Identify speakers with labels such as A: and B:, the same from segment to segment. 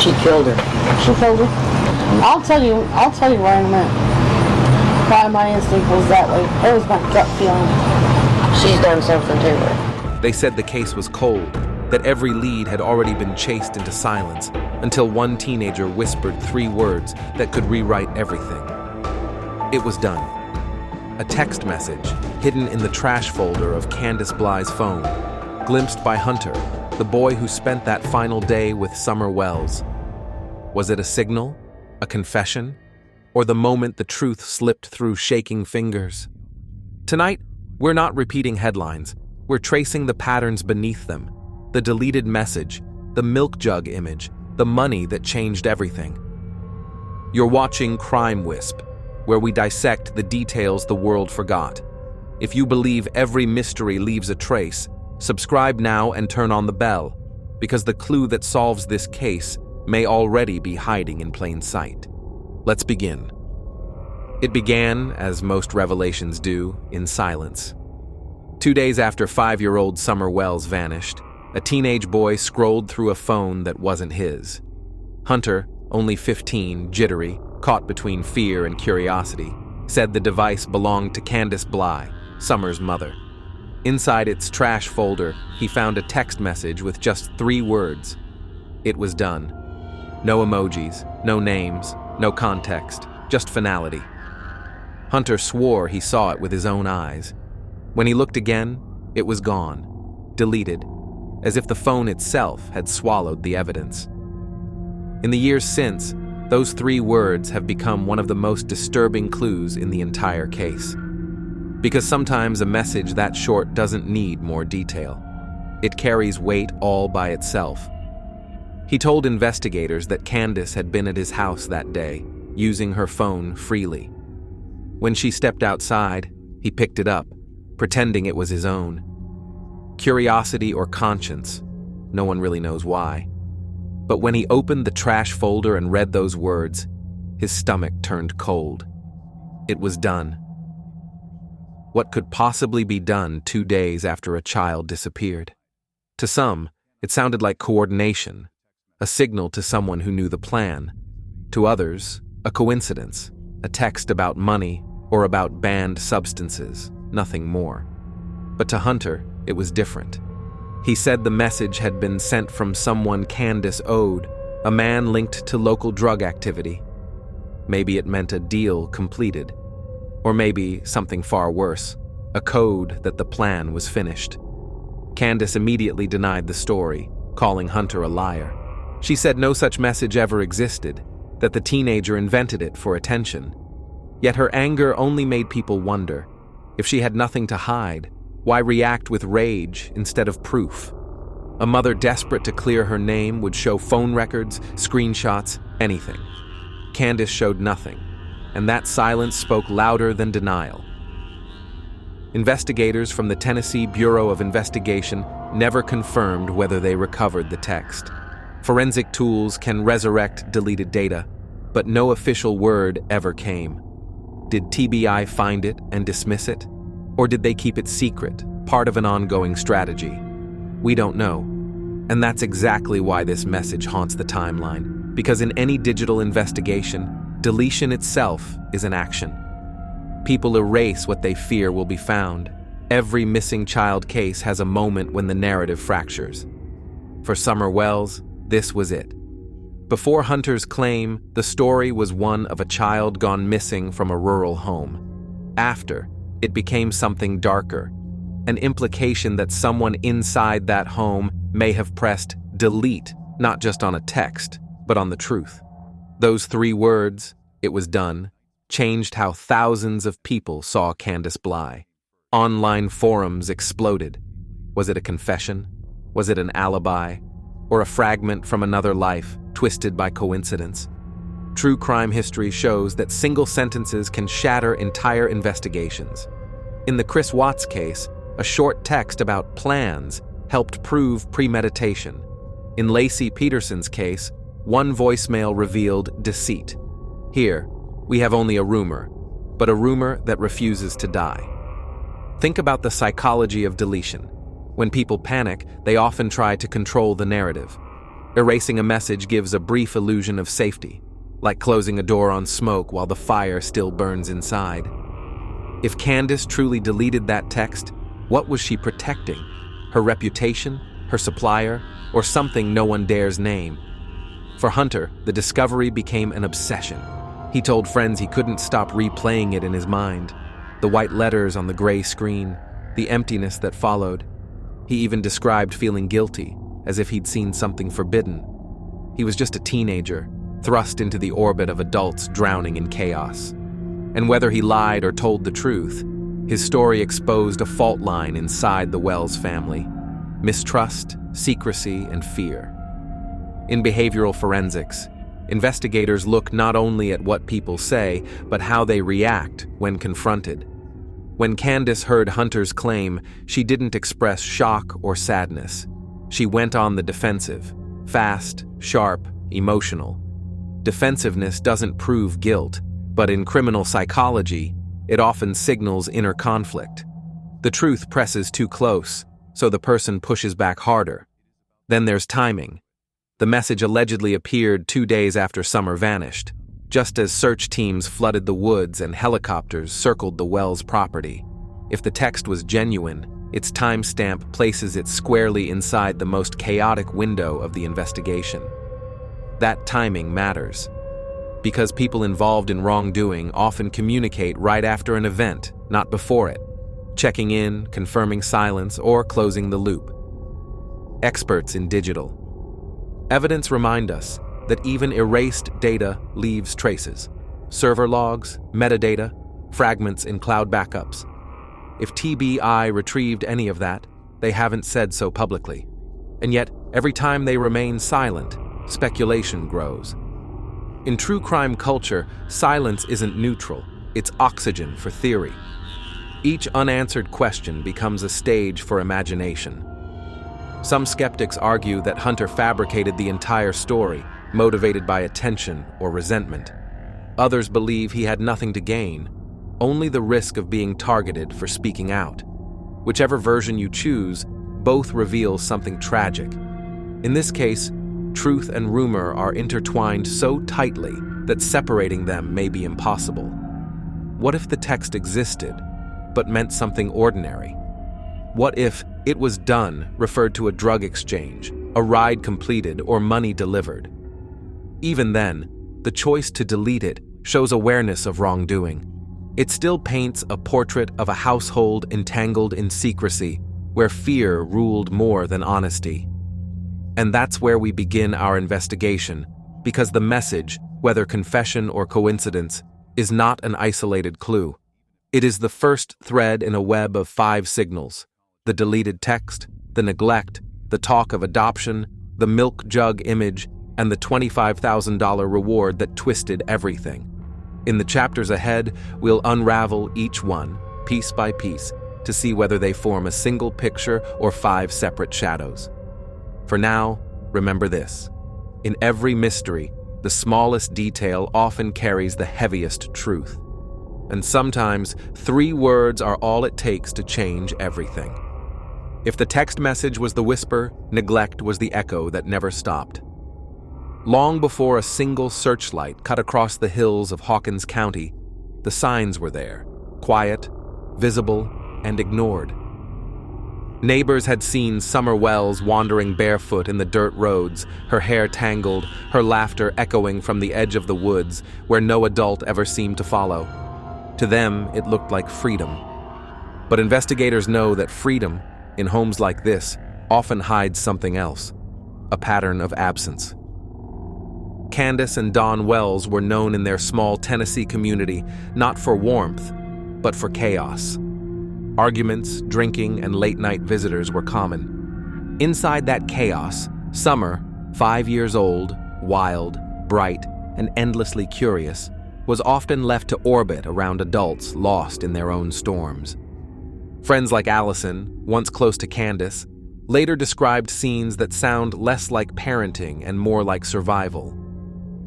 A: She killed her.
B: She killed her. I'll tell you why in a minute. Why my instinct was that way. It was my gut feeling.
A: She's done something to her.
C: They said the case was cold, that every lead had already been chased into silence, until one teenager whispered 3 words that could rewrite everything. It was done. A text message hidden in the trash folder of Candus Bly's phone, glimpsed by Hunter, the boy who spent that final day with Summer Wells. Was it a signal, a confession, or the moment the truth slipped through shaking fingers? Tonight, we're not repeating headlines. We're tracing the patterns beneath them, the deleted message, the milk jug image, the money that changed everything. You're watching Crime Wisp, where we dissect the details the world forgot. If you believe every mystery leaves a trace, subscribe now and turn on the bell, because the clue that solves this case may already be hiding in plain sight. Let's begin. It began, as most revelations do, in silence. 2 days after 5-year-old Summer Wells vanished, a teenage boy scrolled through a phone that wasn't his. Hunter, only 15, jittery, caught between fear and curiosity, said the device belonged to Candus Bly, Summer's mother. Inside its trash folder, he found a text message with just 3 words. It was done. No emojis, no names, no context, just finality. Hunter swore he saw it with his own eyes. When he looked again, it was gone, deleted, as if the phone itself had swallowed the evidence. In the years since, those 3 words have become one of the most disturbing clues in the entire case. Because sometimes a message that short doesn't need more detail. It carries weight all by itself. He told investigators that Candus had been at his house that day, using her phone freely. When she stepped outside, he picked it up, pretending it was his own. Curiosity or conscience, no one really knows why. But when he opened the trash folder and read those words, his stomach turned cold. It was done. What could possibly be done 2 days after a child disappeared? To some, it sounded like coordination, a signal to someone who knew the plan. To others, a coincidence, a text about money or about banned substances, nothing more. But to Hunter, it was different. He said the message had been sent from someone Candus owed, a man linked to local drug activity. Maybe it meant a deal completed. Or maybe something far worse, a code that the plan was finished. Candus immediately denied the story, calling Hunter a liar. She said no such message ever existed, that the teenager invented it for attention. Yet her anger only made people wonder, if she had nothing to hide, why react with rage instead of proof? A mother desperate to clear her name would show phone records, screenshots, anything. Candus showed nothing, and that silence spoke louder than denial. Investigators from the Tennessee Bureau of Investigation never confirmed whether they recovered the text. Forensic tools can resurrect deleted data, but no official word ever came. Did TBI find it and dismiss it? Or did they keep it secret, part of an ongoing strategy? We don't know. And that's exactly why this message haunts the timeline, because in any digital investigation, deletion itself is an action. People erase what they fear will be found. Every missing child case has a moment when the narrative fractures. For Summer Wells, this was it. Before Hunter's claim, the story was one of a child gone missing from a rural home. After, it became something darker, an implication that someone inside that home may have pressed delete, not just on a text, but on the truth. Those 3 words, it was done, changed how thousands of people saw Candus Bly. Online forums exploded. Was it a confession? Was it an alibi? Or a fragment from another life, twisted by coincidence? True crime history shows that single sentences can shatter entire investigations. In the Chris Watts case, a short text about plans helped prove premeditation. In Lacey Peterson's case, one voicemail revealed deceit. Here, we have only a rumor, but a rumor that refuses to die. Think about the psychology of deletion. When people panic, they often try to control the narrative. Erasing a message gives a brief illusion of safety, like closing a door on smoke while the fire still burns inside. If Candus truly deleted that text, what was she protecting? Her reputation, her supplier, or something no one dares name? For Hunter, the discovery became an obsession. He told friends he couldn't stop replaying it in his mind. The white letters on the gray screen, the emptiness that followed. He even described feeling guilty, as if he'd seen something forbidden. He was just a teenager, thrust into the orbit of adults drowning in chaos. And whether he lied or told the truth, his story exposed a fault line inside the Wells family: mistrust, secrecy, and fear. In behavioral forensics, investigators look not only at what people say, but how they react when confronted. When Candus heard Hunter's claim, she didn't express shock or sadness. She went on the defensive, fast, sharp, emotional. Defensiveness doesn't prove guilt, but in criminal psychology, it often signals inner conflict. The truth presses too close, so the person pushes back harder. Then there's timing. The message allegedly appeared 2 days after Summer vanished, just as search teams flooded the woods and helicopters circled the Wells property. If the text was genuine, its timestamp places it squarely inside the most chaotic window of the investigation. That timing matters, because people involved in wrongdoing often communicate right after an event, not before it, checking in, confirming silence, or closing the loop. Experts in digital. Evidence remind us that even erased data leaves traces. Server logs, metadata, fragments in cloud backups. If TBI retrieved any of that, they haven't said so publicly. And yet, every time they remain silent, speculation grows. In true crime culture, silence isn't neutral, it's oxygen for theory. Each unanswered question becomes a stage for imagination. Some skeptics argue that Hunter fabricated the entire story, motivated by attention or resentment. Others believe he had nothing to gain, only the risk of being targeted for speaking out. Whichever version you choose, both reveal something tragic. In this case, truth and rumor are intertwined so tightly that separating them may be impossible. What if the text existed, but meant something ordinary? What if "it was done" referred to a drug exchange, a ride completed, or money delivered? Even then, the choice to delete it shows awareness of wrongdoing. It still paints a portrait of a household entangled in secrecy, where fear ruled more than honesty. And that's where we begin our investigation, because the message, whether confession or coincidence, is not an isolated clue. It is the first thread in a web of 5 signals: the deleted text, the neglect, the talk of adoption, the milk jug image, and the $25,000 reward that twisted everything. In the chapters ahead, we'll unravel each one, piece by piece, to see whether they form a single picture or 5 separate shadows. For now, remember this: in every mystery, the smallest detail often carries the heaviest truth. And sometimes, 3 words are all it takes to change everything. If the text message was the whisper, neglect was the echo that never stopped. Long before a single searchlight cut across the hills of Hawkins County, the signs were there, quiet, visible, and ignored. Neighbors had seen Summer Wells wandering barefoot in the dirt roads, her hair tangled, her laughter echoing from the edge of the woods where no adult ever seemed to follow. To them, it looked like freedom. But investigators know that freedom, in homes like this, often hides something else: a pattern of absence. Candus and Don Wells were known in their small Tennessee community not for warmth, but for chaos. Arguments, drinking, and late-night visitors were common. Inside that chaos, Summer, 5 years old, wild, bright, and endlessly curious, was often left to orbit around adults lost in their own storms. Friends like Allison, once close to Candus, later described scenes that sound less like parenting and more like survival.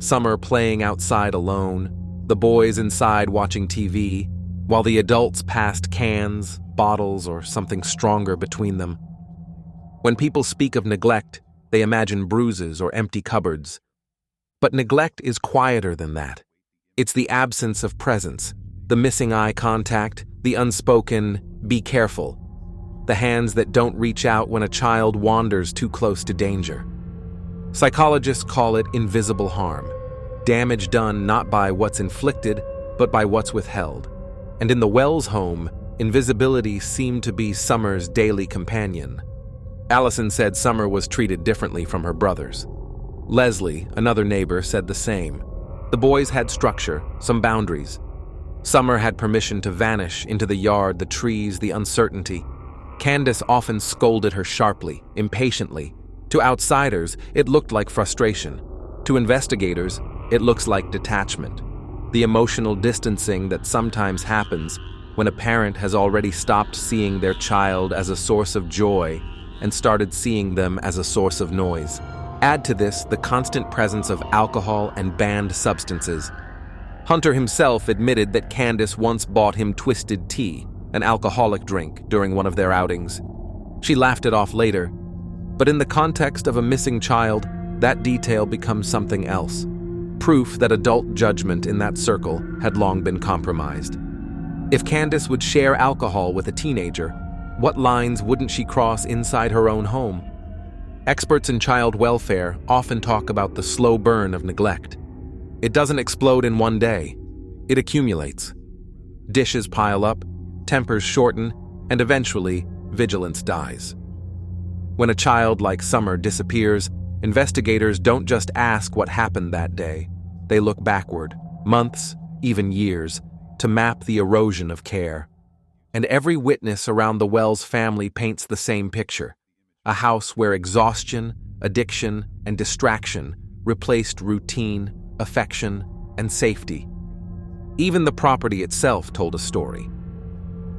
C: Summer playing outside alone, the boys inside watching TV, while the adults passed cans, bottles, or something stronger between them. When people speak of neglect, They imagine bruises or empty cupboards. But neglect is quieter than that. It's the absence of presence, the missing eye contact, the unspoken, "be careful," the hands that don't reach out when a child wanders too close to danger. Psychologists call it invisible harm, damage done not by what's inflicted, but by what's withheld. And in the Wells home, invisibility seemed to be Summer's daily companion. Allison said Summer was treated differently from her brothers. Leslie, another neighbor, said the same. The boys had structure, some boundaries. Summer had permission to vanish into the yard, the trees, the uncertainty. Candus often scolded her sharply, impatiently. To outsiders, it looked like frustration. To investigators, it looks like detachment. The emotional distancing that sometimes happens when a parent has already stopped seeing their child as a source of joy and started seeing them as a source of noise. Add to this the constant presence of alcohol and banned substances. Hunter himself admitted that Candus once bought him twisted tea, an alcoholic drink, during one of their outings. She laughed it off later, but in the context of a missing child, that detail becomes something else. Proof that adult judgment in that circle had long been compromised. If Candus would share alcohol with a teenager, what lines wouldn't she cross inside her own home? Experts in child welfare often talk about the slow burn of neglect. It doesn't explode in one day. It accumulates. Dishes pile up, tempers shorten, and eventually, vigilance dies. When a child like Summer disappears, investigators don't just ask what happened that day. They look backward, months, even years, to map the erosion of care. And every witness around the Wells family paints the same picture. A house where exhaustion, addiction, and distraction replaced routine, affection, and safety. Even the property itself told a story.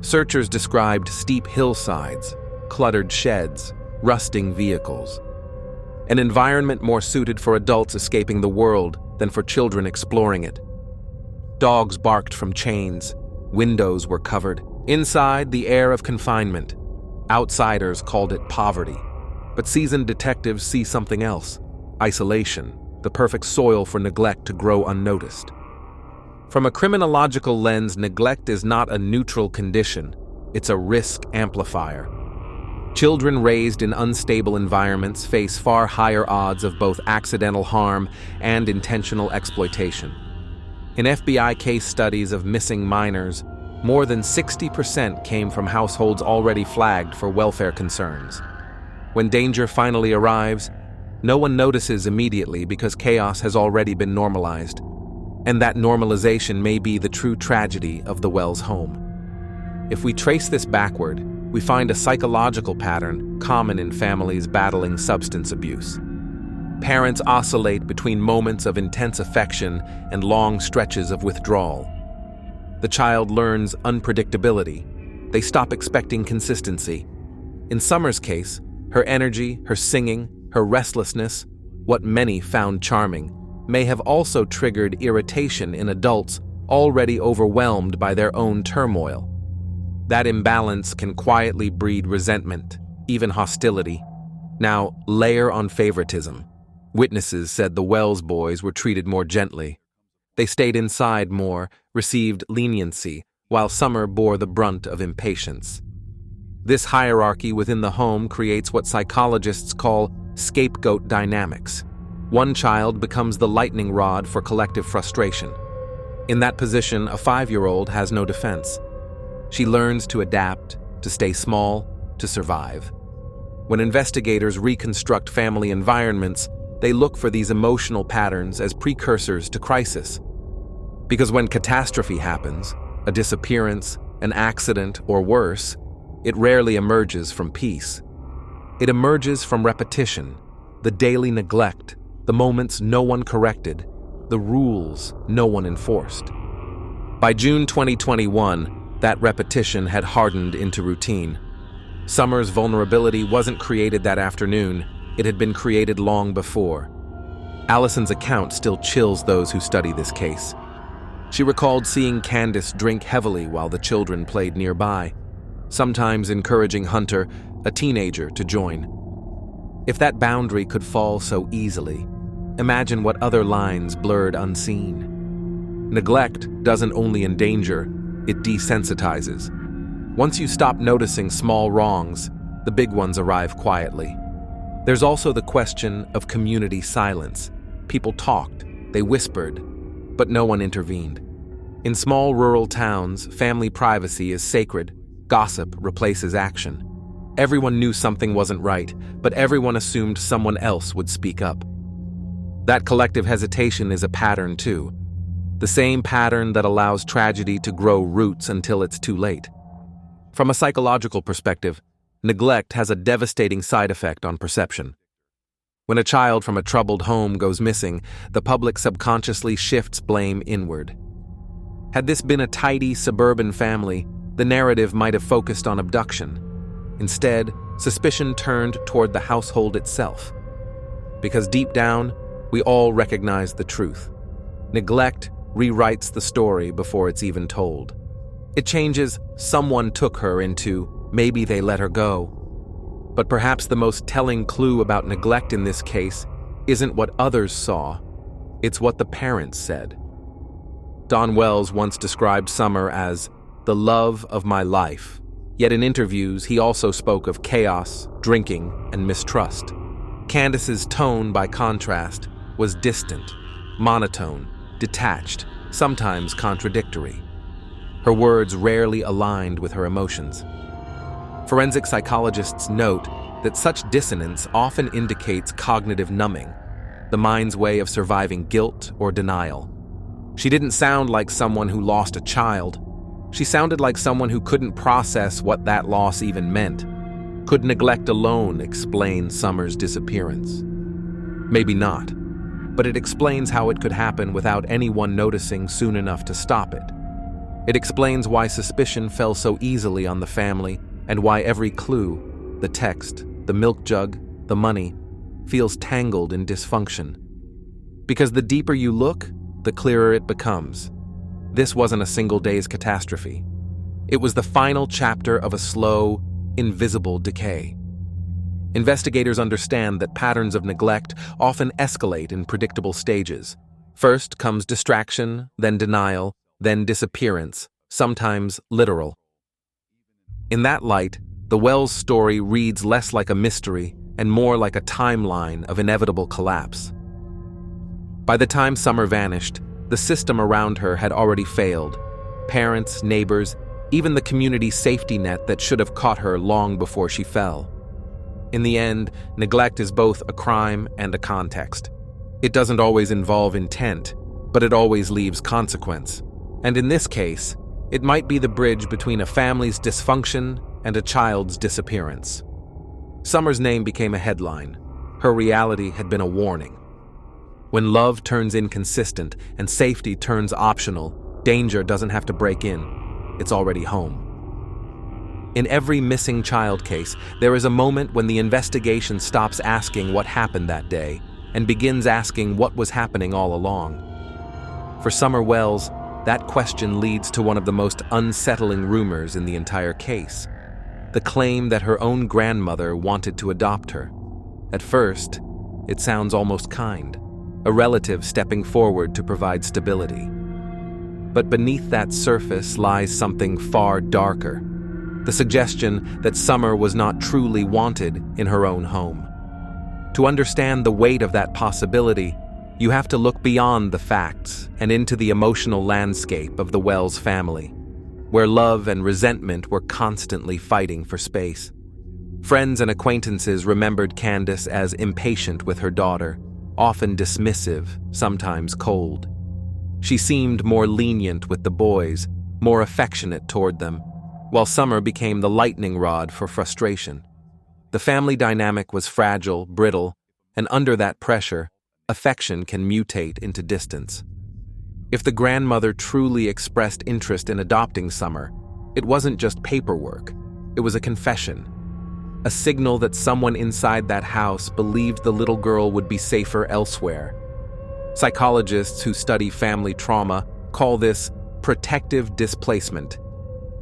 C: Searchers described steep hillsides, cluttered sheds, rusting vehicles. An environment more suited for adults escaping the world than for children exploring it. Dogs barked from chains, windows were covered. Inside, the air of confinement. Outsiders called it poverty. But seasoned detectives see something else: isolation, the perfect soil for neglect to grow unnoticed. From a criminological lens, neglect is not a neutral condition, it's a risk amplifier. Children raised in unstable environments face far higher odds of both accidental harm and intentional exploitation. In FBI case studies of missing minors, more than 60% came from households already flagged for welfare concerns. When danger finally arrives, no one notices immediately because chaos has already been normalized. And that normalization may be the true tragedy of the Wells home. If we trace this backward, we find a psychological pattern common in families battling substance abuse. Parents oscillate between moments of intense affection and long stretches of withdrawal. The child learns unpredictability. They stop expecting consistency. In Summer's case, her energy, her singing, her restlessness, what many found charming, may have also triggered irritation in adults already overwhelmed by their own turmoil. That imbalance can quietly breed resentment, even hostility. Now, layer on favoritism. Witnesses said the Wells boys were treated more gently. They stayed inside more, received leniency, while Summer bore the brunt of impatience. This hierarchy within the home creates what psychologists call scapegoat dynamics. One child becomes the lightning rod for collective frustration. In that position, a 5-year-old has no defense. She learns to adapt, to stay small, to survive. When investigators reconstruct family environments, they look for these emotional patterns as precursors to crisis. Because when catastrophe happens, a disappearance, an accident, or worse, it rarely emerges from peace. It emerges from repetition, the daily neglect, the moments no one corrected, the rules no one enforced. By June 2021, that repetition had hardened into routine. Summer's vulnerability wasn't created that afternoon, it had been created long before. Allison's account still chills those who study this case. She recalled seeing Candus drink heavily while the children played nearby, sometimes encouraging Hunter, a teenager, to join. If that boundary could fall so easily, imagine what other lines blurred unseen. Neglect doesn't only endanger, it desensitizes. Once you stop noticing small wrongs, the big ones arrive quietly. There's also the question of community silence. People talked, they whispered, but no one intervened. In small rural towns, family privacy is sacred. Gossip replaces action. Everyone knew something wasn't right, but everyone assumed someone else would speak up. That collective hesitation is a pattern too. The same pattern that allows tragedy to grow roots until it's too late. From a psychological perspective, neglect has a devastating side effect on perception. When a child from a troubled home goes missing, the public subconsciously shifts blame inward. Had this been a tidy suburban family, the narrative might have focused on abduction. Instead, suspicion turned toward the household itself. Because deep down, we all recognize the truth. Neglect rewrites the story before it's even told. It changes "someone took her" into "maybe they let her go." But perhaps the most telling clue about neglect in this case isn't what others saw, it's what the parents said. Don Wells once described Summer as the love of my life, yet in interviews he also spoke of chaos, drinking, and mistrust. Candus's tone, by contrast, was distant, monotone, detached, sometimes contradictory. Her words rarely aligned with her emotions. Forensic psychologists note that such dissonance often indicates cognitive numbing, the mind's way of surviving guilt or denial. She didn't sound like someone who lost a child. She sounded like someone who couldn't process what that loss even meant. Could neglect alone explain Summer's disappearance? Maybe not, but it explains how it could happen without anyone noticing soon enough to stop it. It explains why suspicion fell so easily on the family and why every clue, the text, the milk jug, the money, feels tangled in dysfunction. Because the deeper you look, the clearer it becomes. This wasn't a single day's catastrophe. It was the final chapter of a slow, invisible decay. Investigators understand that patterns of neglect often escalate in predictable stages. First comes distraction, then denial, then disappearance, sometimes literal. In that light, the Wells story reads less like a mystery and more like a timeline of inevitable collapse. By the time Summer vanished, the system around her had already failed. Parents, neighbors, even the community safety net that should have caught her long before she fell. In the end, neglect is both a crime and a context. It doesn't always involve intent, but it always leaves consequence. And in this case, it might be the bridge between a family's dysfunction and a child's disappearance. Summer's name became a headline. Her reality had been a warning. When love turns inconsistent and safety turns optional, danger doesn't have to break in. It's already home. In every missing child case, there is a moment when the investigation stops asking what happened that day and begins asking what was happening all along. For Summer Wells, that question leads to one of the most unsettling rumors in the entire case: the claim that her own grandmother wanted to adopt her. At first, it sounds almost kind, a relative stepping forward to provide stability. But beneath that surface lies something far darker: the suggestion that Summer was not truly wanted in her own home. To understand the weight of that possibility, you have to look beyond the facts and into the emotional landscape of the Wells family, where love and resentment were constantly fighting for space. Friends and acquaintances remembered Candus as impatient with her daughter, often dismissive, sometimes cold. She seemed more lenient with the boys, more affectionate toward them, while Summer became the lightning rod for frustration. The family dynamic was fragile, brittle, and under that pressure, affection can mutate into distance. If the grandmother truly expressed interest in adopting Summer, it wasn't just paperwork, it was a confession. A signal that someone inside that house believed the little girl would be safer elsewhere. Psychologists who study family trauma call this protective displacement.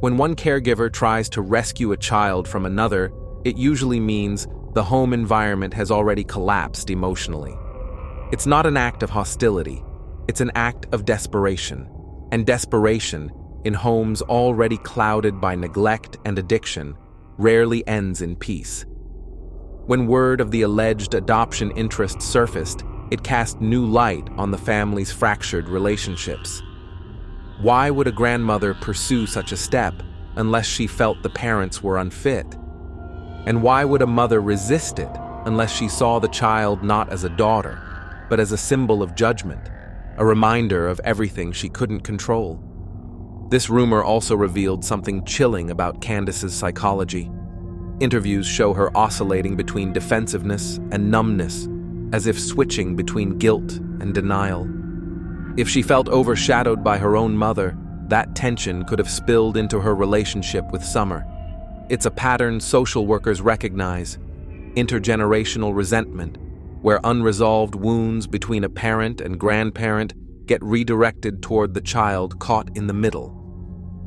C: When one caregiver tries to rescue a child from another, it usually means the home environment has already collapsed emotionally. It's not an act of hostility, it's an act of desperation. And desperation, in homes already clouded by neglect and addiction, rarely ends in peace. When word of the alleged adoption interest surfaced, it cast new light on the family's fractured relationships. Why would a grandmother pursue such a step unless she felt the parents were unfit? And why would a mother resist it unless she saw the child not as a daughter, but as a symbol of judgment, a reminder of everything she couldn't control? This rumor also revealed something chilling about Candus's psychology. Interviews show her oscillating between defensiveness and numbness, as if switching between guilt and denial. If she felt overshadowed by her own mother, that tension could have spilled into her relationship with Summer. It's a pattern social workers recognize: intergenerational resentment, where unresolved wounds between a parent and grandparent get redirected toward the child caught in the middle.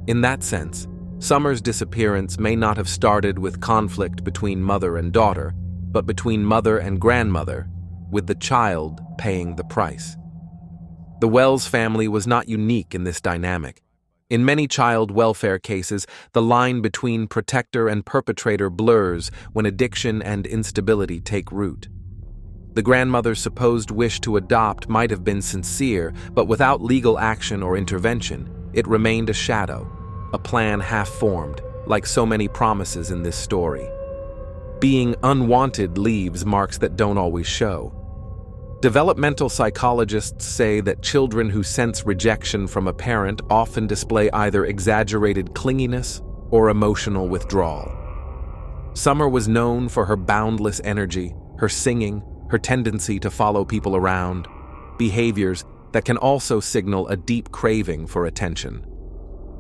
C: In that sense, Summer's disappearance may not have started with conflict between mother and daughter, but between mother and grandmother, with the child paying the price. The Wells family was not unique in this dynamic. In many child welfare cases, the line between protector and perpetrator blurs when addiction and instability take root. The grandmother's supposed wish to adopt might have been sincere, but without legal action or intervention, it remained a shadow, a plan half-formed, like so many promises in this story. Being unwanted leaves marks that don't always show. Developmental psychologists say that children who sense rejection from a parent often display either exaggerated clinginess or emotional withdrawal. Summer was known for her boundless energy, her singing, her tendency to follow people around, behaviors that can also signal a deep craving for attention.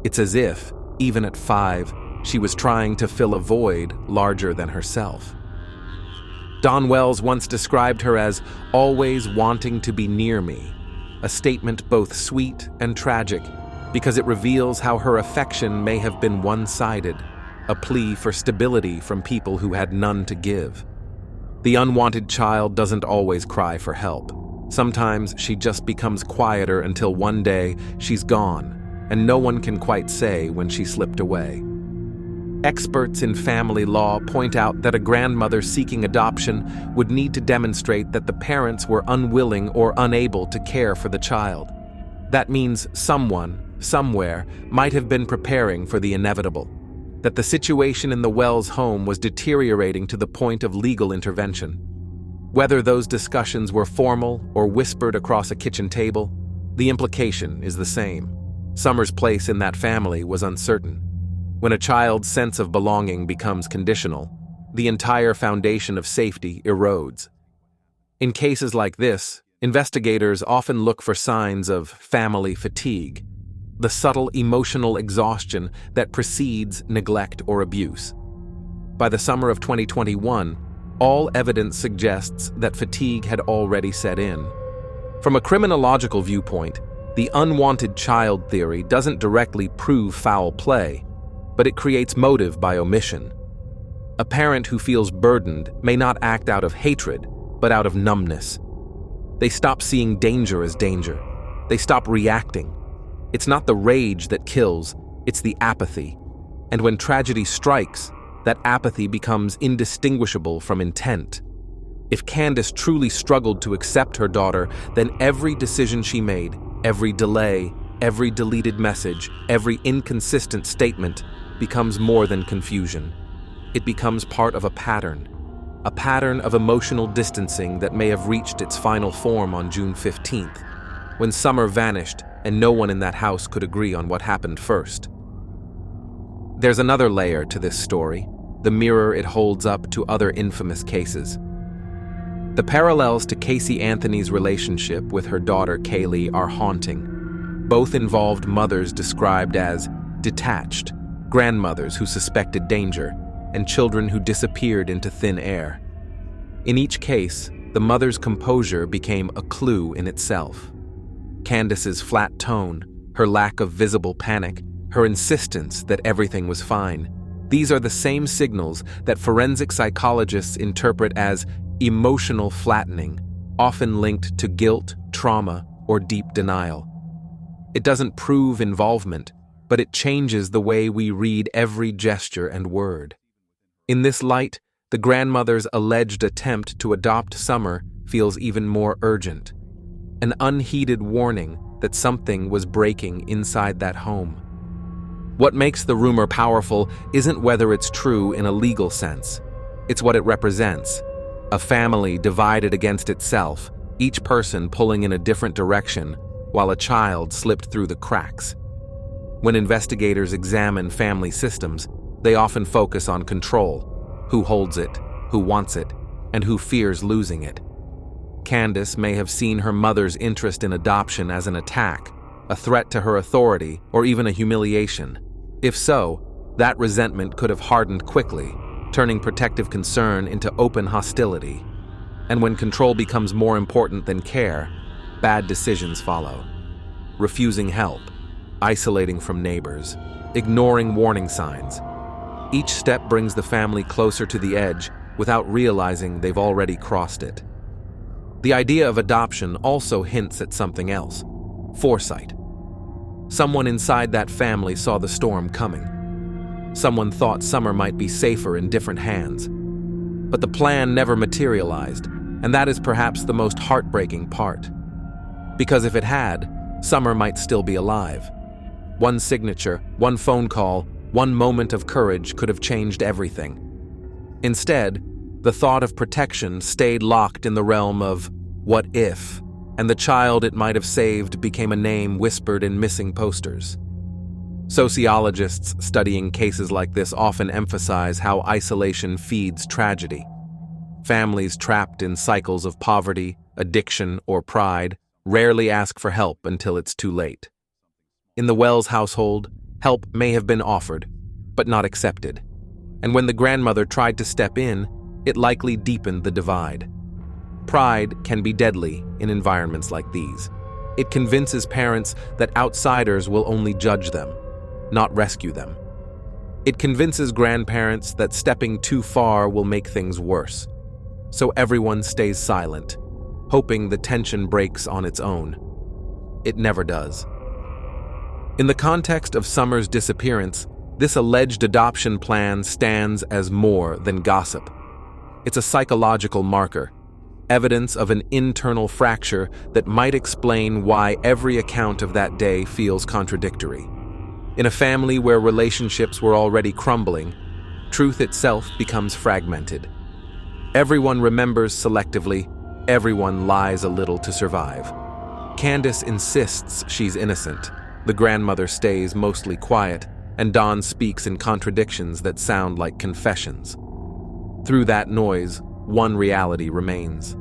C: It's as if, even at 5, she was trying to fill a void larger than herself. Don Wells once described her as always wanting to be near me, a statement both sweet and tragic because it reveals how her affection may have been one-sided, a plea for stability from people who had none to give. The unwanted child doesn't always cry for help. Sometimes she just becomes quieter until one day she's gone, and no one can quite say when she slipped away. Experts in family law point out that a grandmother seeking adoption would need to demonstrate that the parents were unwilling or unable to care for the child. That means someone, somewhere, might have been preparing for the inevitable, that the situation in the Wells home was deteriorating to the point of legal intervention. Whether those discussions were formal or whispered across a kitchen table, the implication is the same. Summer's place in that family was uncertain. When a child's sense of belonging becomes conditional, the entire foundation of safety erodes. In cases like this, investigators often look for signs of family fatigue, the subtle emotional exhaustion that precedes neglect or abuse. By the summer of 2021, all evidence suggests that fatigue had already set in. From a criminological viewpoint, the unwanted child theory doesn't directly prove foul play, but it creates motive by omission. A parent who feels burdened may not act out of hatred, but out of numbness. They stop seeing danger as danger. They stop reacting. It's not the rage that kills, it's the apathy. And when tragedy strikes, that apathy becomes indistinguishable from intent. If Candus truly struggled to accept her daughter, then every decision she made, every delay, every deleted message, every inconsistent statement becomes more than confusion. It becomes part of a pattern of emotional distancing that may have reached its final form on June 15th, when Summer vanished and no one in that house could agree on what happened first. There's another layer to this story, the mirror it holds up to other infamous cases. The parallels to Casey Anthony's relationship with her daughter Kaylee are haunting. Both involved mothers described as detached, grandmothers who suspected danger, and children who disappeared into thin air. In each case, the mother's composure became a clue in itself. Candus's flat tone, her lack of visible panic, her insistence that everything was fine, These are the same signals that forensic psychologists interpret as emotional flattening, often linked to guilt, trauma, or deep denial. It doesn't prove involvement, but it changes the way we read every gesture and word. In this light, the grandmother's alleged attempt to adopt Summer feels even more urgent. An unheeded warning that something was breaking inside that home. What makes the rumor powerful isn't whether it's true in a legal sense. It's what it represents. A family divided against itself, each person pulling in a different direction, while a child slipped through the cracks. When investigators examine family systems, they often focus on control. Who holds it, who wants it, and who fears losing it. Candus may have seen her mother's interest in adoption as an attack, a threat to her authority, or even a humiliation. If so, that resentment could have hardened quickly, turning protective concern into open hostility. And when control becomes more important than care, bad decisions follow. Refusing help, isolating from neighbors, ignoring warning signs. Each step brings the family closer to the edge without realizing they've already crossed it. The idea of adoption also hints at something else: foresight. Someone inside that family saw the storm coming. Someone thought Summer might be safer in different hands. But the plan never materialized, and that is perhaps the most heartbreaking part. Because if it had, Summer might still be alive. One signature, one phone call, one moment of courage could have changed everything. Instead, the thought of protection stayed locked in the realm of what if, and the child it might have saved became a name whispered in missing posters. Sociologists studying cases like this often emphasize how isolation feeds tragedy. Families trapped in cycles of poverty, addiction, or pride rarely ask for help until it's too late. In the Wells household, help may have been offered, but not accepted. And when the grandmother tried to step in, it likely deepened the divide. Pride can be deadly in environments like these. It convinces parents that outsiders will only judge them, not rescue them. It convinces grandparents that stepping too far will make things worse. So everyone stays silent, hoping the tension breaks on its own. It never does. In the context of Summer's disappearance, this alleged adoption plan stands as more than gossip. It's a psychological marker, evidence of an internal fracture that might explain why every account of that day feels contradictory. In a family where relationships were already crumbling, truth itself becomes fragmented. Everyone remembers selectively, everyone lies a little to survive. Candus insists she's innocent. The grandmother stays mostly quiet, and Dawn speaks in contradictions that sound like confessions. Through that noise, one reality remains.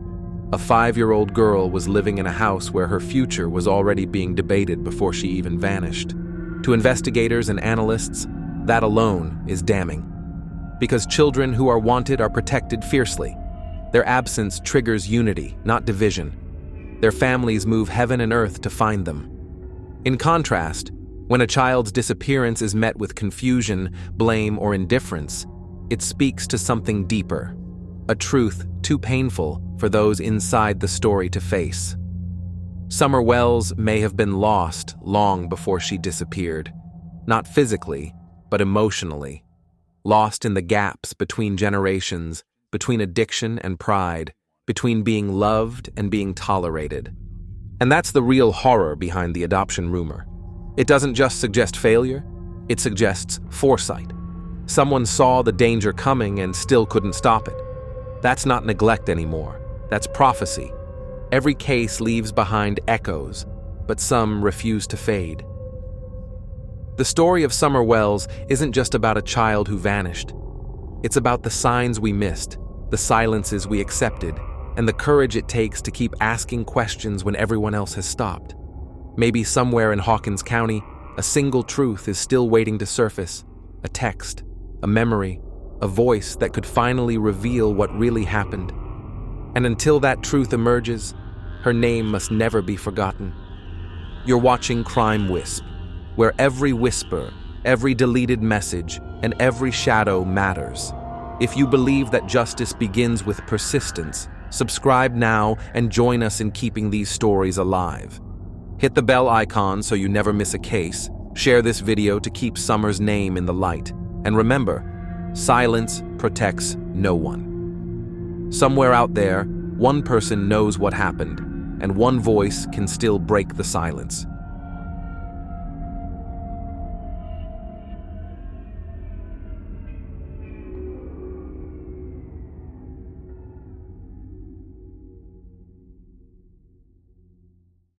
C: A 5-year-old girl was living in a house where her future was already being debated before she even vanished. To investigators and analysts, that alone is damning. Because children who are wanted are protected fiercely. Their absence triggers unity, not division. Their families move heaven and earth to find them. In contrast, when a child's disappearance is met with confusion, blame, or indifference, it speaks to something deeper, a truth too painful for those inside the story to face. Summer Wells may have been lost long before she disappeared, not physically, but emotionally. Lost in the gaps between generations, between addiction and pride, between being loved and being tolerated. And that's the real horror behind the adoption rumor. It doesn't just suggest failure, it suggests foresight. Someone saw the danger coming and still couldn't stop it. That's not neglect anymore, that's prophecy. Every case leaves behind echoes, but some refuse to fade. The story of Summer Wells isn't just about a child who vanished. It's about the signs we missed, the silences we accepted, and the courage it takes to keep asking questions when everyone else has stopped. Maybe somewhere in Hawkins County, a single truth is still waiting to surface, a text, a memory, a voice that could finally reveal what really happened. And until that truth emerges, her name must never be forgotten. You're watching Crime Wisp, where every whisper, Every deleted message and every shadow matters. If you believe that justice begins with persistence, subscribe now and join us in keeping these stories alive. Hit the bell icon so you never miss a case. Share this video to keep Summer's name in the light. And remember, silence protects no one. Somewhere out there, one person knows what happened, and one voice can still break the silence.